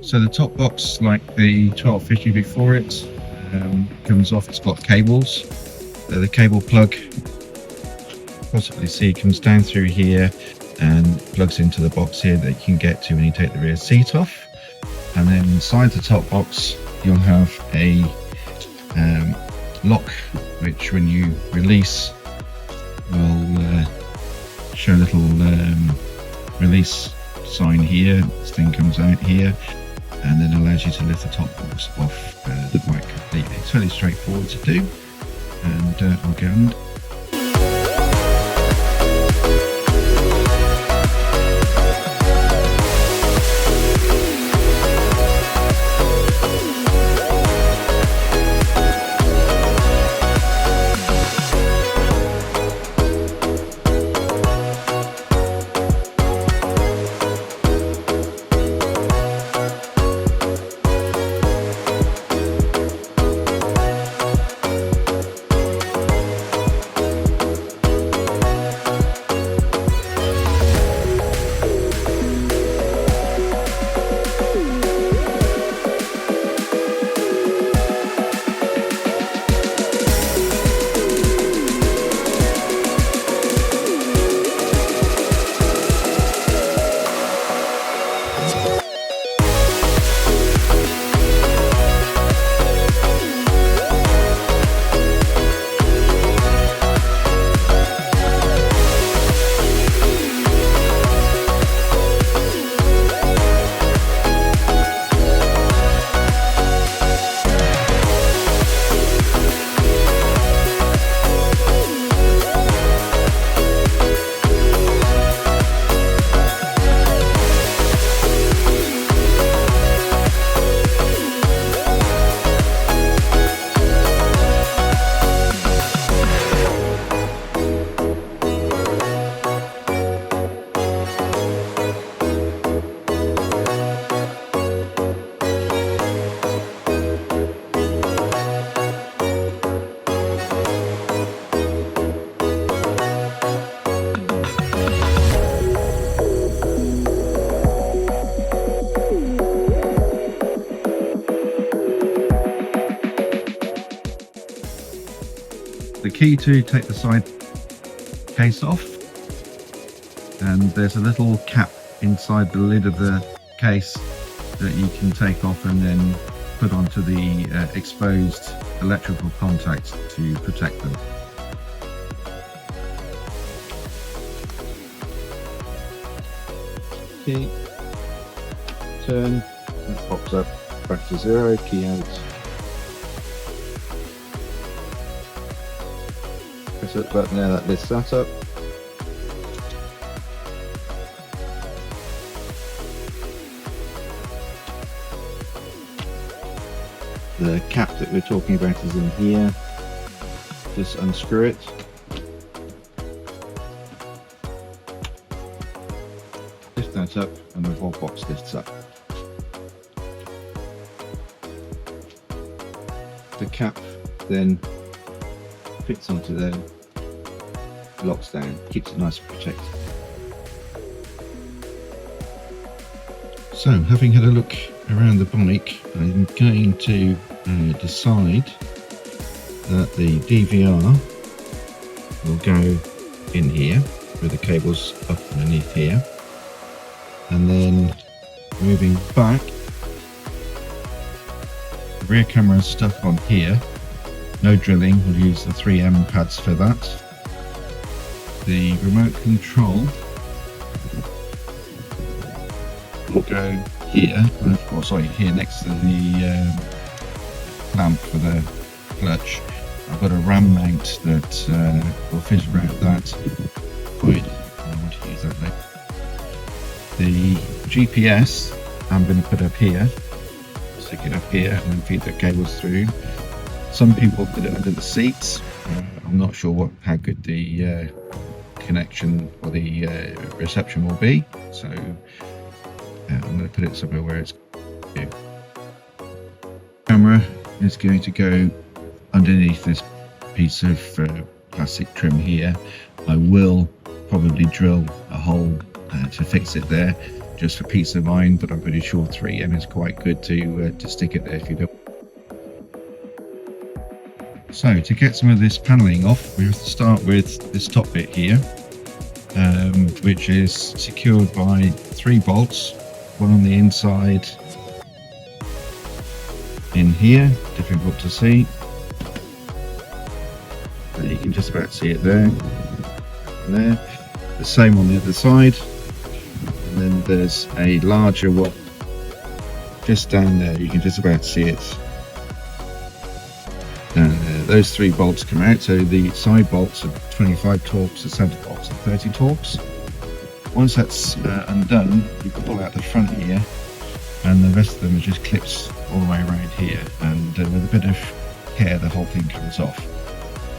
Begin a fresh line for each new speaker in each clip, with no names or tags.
So the top box, like the 1250 before it, comes off. It's got cables. The cable plug, possibly see, comes down through here and plugs into the box here that you can get to when you take the rear seat off. And then inside the top box you'll have a lock, which when you release will show a little release sign here. This thing comes out here and then allows you to lift the top box off the bike completely. It's fairly straightforward to do, and I'll go and the key to take the side case off, and there's a little cap inside the lid of the case that you can take off and then put onto the exposed electrical contacts to protect them. Key, turn, that pops up, back to 0, key out. Press that button there, that lifts that up. The cap that we're talking about is in here. Just unscrew it. Lift that up and the whole box lifts up. The cap then fits onto there, locks down, keeps it nice and protected. So, having had a look around the bike, I'm going to decide that the DVR will go in here with the cables up underneath here, and then moving back, the rear camera is stuck on here. No drilling, we'll use the 3M pads for that. The remote control will go here, or sorry, here next to the clamp for the clutch. I've got a ram mount that will fit around that. Wait, I want to use that later. The GPS I'm going to put up here, stick it up here and then feed the cables through. Some people put it under the seats. I'm not sure how good the connection or the reception will be, so I'm going to put it somewhere where it's good. Camera is going to go underneath this piece of plastic trim here. I will probably drill a hole to fix it there. just for peace of mind, but I'm pretty sure 3M is quite good to stick it there if you don't. So to get some of this paneling off, we have to start with this top bit here, which is secured by 3 bolts, one on the inside in here, difficult to see. You can just about see it there, and there. The same on the other side, and then there's a larger one just down there. You can just about see it. Those 3 bolts come out, so the side bolts are 25 torques, the centre bolts are 30 torques. Once that's undone, you pull out the front here, and the rest of them are just clips all the way around here, and with a bit of care the whole thing comes off.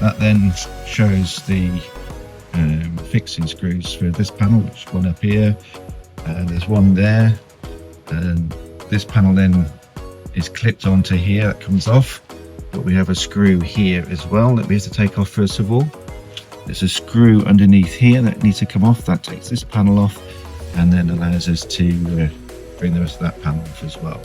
That then shows the fixing screws for this panel, which is one up here, and there's one there, and this panel then is clipped onto here, that comes off, but we have a screw here as well that we have to take off first of all. There's a screw underneath here that needs to come off, that takes this panel off and then allows us to bring the rest of that panel off as well.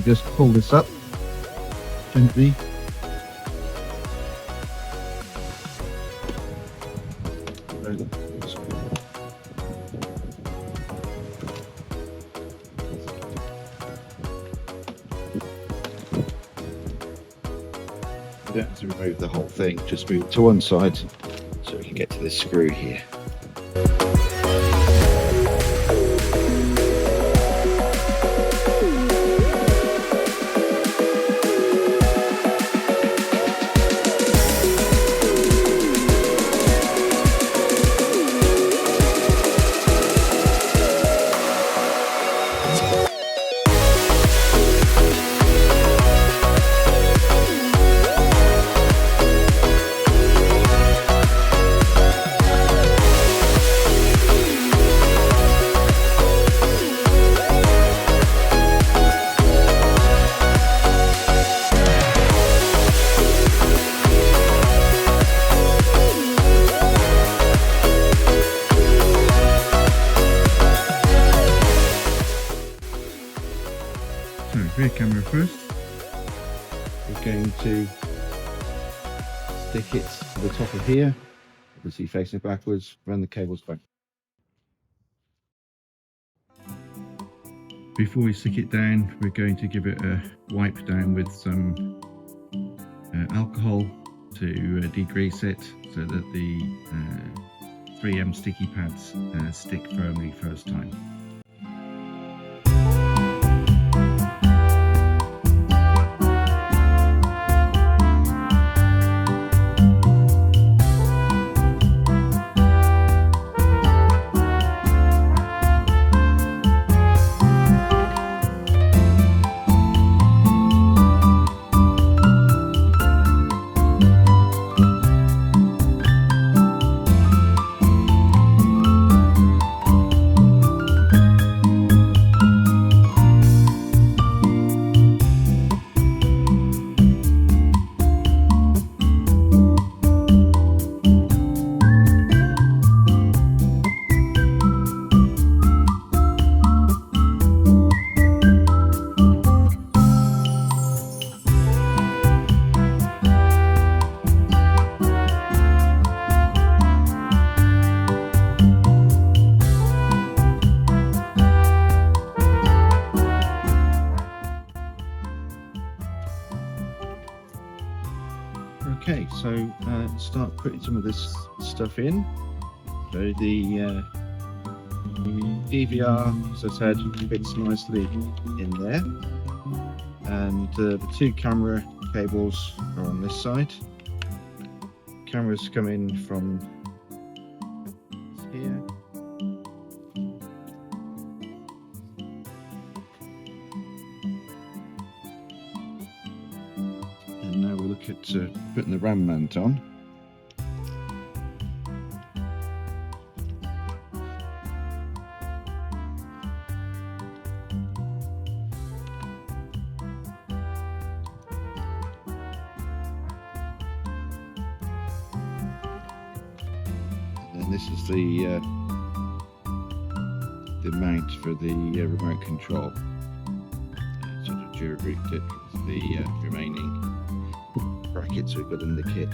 Just pull this up gently. You don't have to remove the whole thing, just move it to one side so we can get to this screw here. So rear camera first, we're going to stick it to the top of here, obviously facing backwards, run the cables back. Before we stick it down, we're going to give it a wipe down with some alcohol to degrease it so that the 3M sticky pads stick firmly first time. start putting some of this stuff in. So the DVR, as I said, fits nicely in there, and the two camera cables are on this side. Cameras come in from here. And now we'll look at putting the RAM mount on. And this is the mount for the remote control. Sort of Dura-Root it with the remaining brackets we've got in the kit.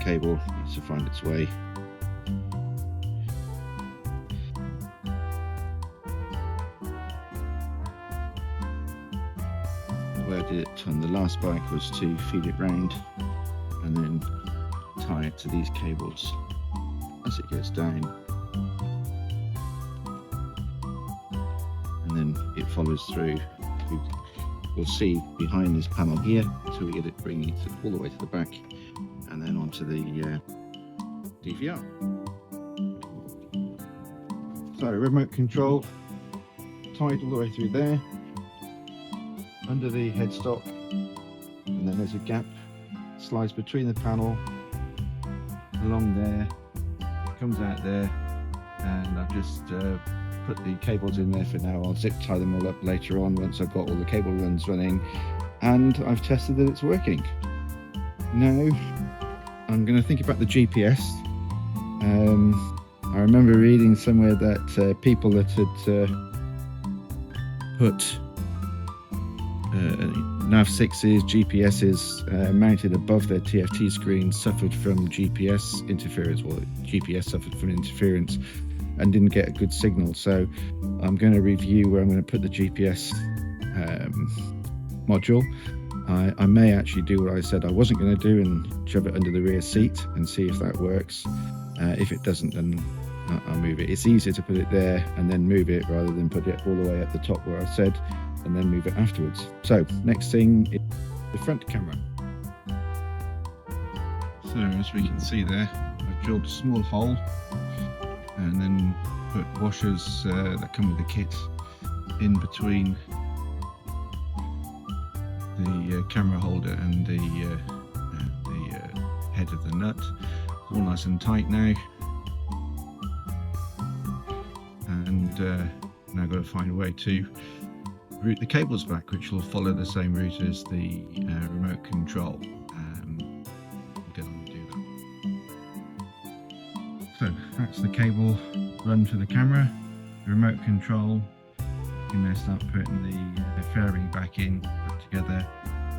Cable needs to find its way. The way I did it on the last bike was to feed it round and then tie it to these cables as it goes down, and then it follows through. We'll see behind this panel here until we get it, bringing it all the way to the back and then onto the DVR. So remote control tied all the way through there, under the headstock, and then there's a gap, slides between the panel, along there, comes out there, and I've just put the cables in there for now. I'll zip tie them all up later on once I've got all the cable runs running, and I've tested that it's working. Now I'm going to think about the GPS. I remember reading somewhere that people that had put nav6s, GPSs mounted above their TFT screen suffered from GPS interference. Well, GPS suffered from interference and didn't get a good signal. So I'm going to review where I'm going to put the GPS module. I may actually do what I said I wasn't going to do and shove it under the rear seat and see if that works. If it doesn't, then I'll move it. It's easier to put it there and then move it rather than put it all the way at the top where I said and then move it afterwards. So next thing is the front camera. So as we can see there, I've drilled a small hole and then put washers that come with the kit in between the camera holder and the head of the nut. It's all nice and tight now, and now I've got to find a way to route the cables back, which will follow the same route as the remote control. I'll get on to do that. So that's the cable run for the camera. The remote control, you may start putting the fairing back in, put together,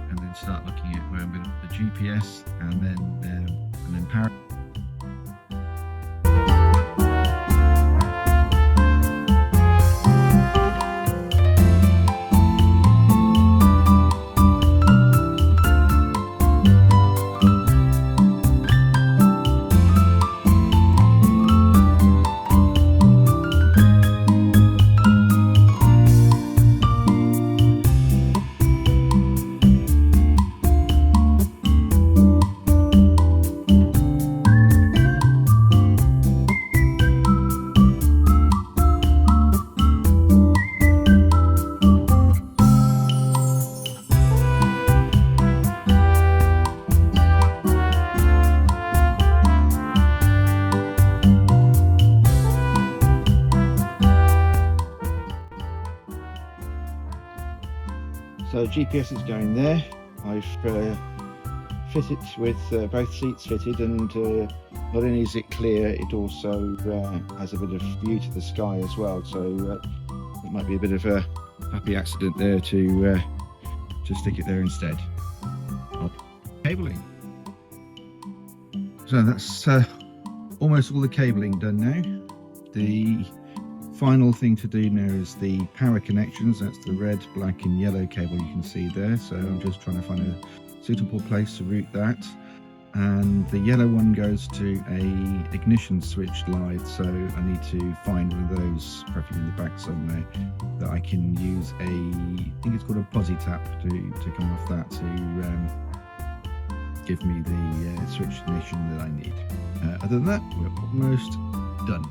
and then start looking at where I'm going to put the GPS and then power. So GPS is going there. I've fitted with both seats fitted and not only is it clear, it also has a bit of view to the sky as well, so it might be a bit of a happy accident there to stick it there instead. Cabling. So that's almost all the cabling done now. The final thing to do now is the power connections. That's the red, black and yellow cable you can see there. So I'm just trying to find a suitable place to route that. And the yellow one goes to a ignition switch slide, so I need to find one of those, preferably in the back somewhere, that I can use I think it's called a posi tap to come off that to give me the switch ignition that I need. Other than that, we're almost done.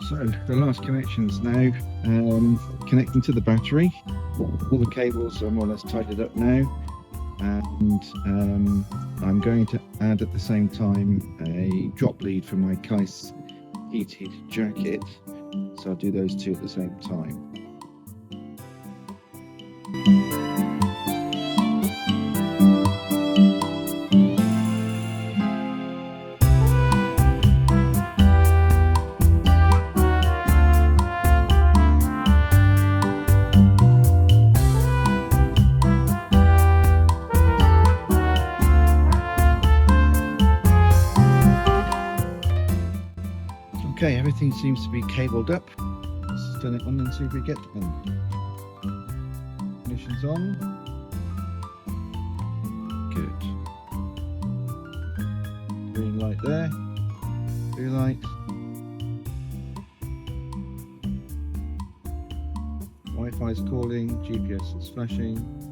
So the last connections now, connecting to the battery. All the cables are more or less tidied up now, and I'm going to add at the same time a drop lead for my Kais heated jacket, so I'll do those two at the same time. Okay, everything seems to be cabled up. Let's turn it on and see if we get them. Ignition's on. Good. Green light there. Blue light. Wi-Fi is calling. GPS is flashing.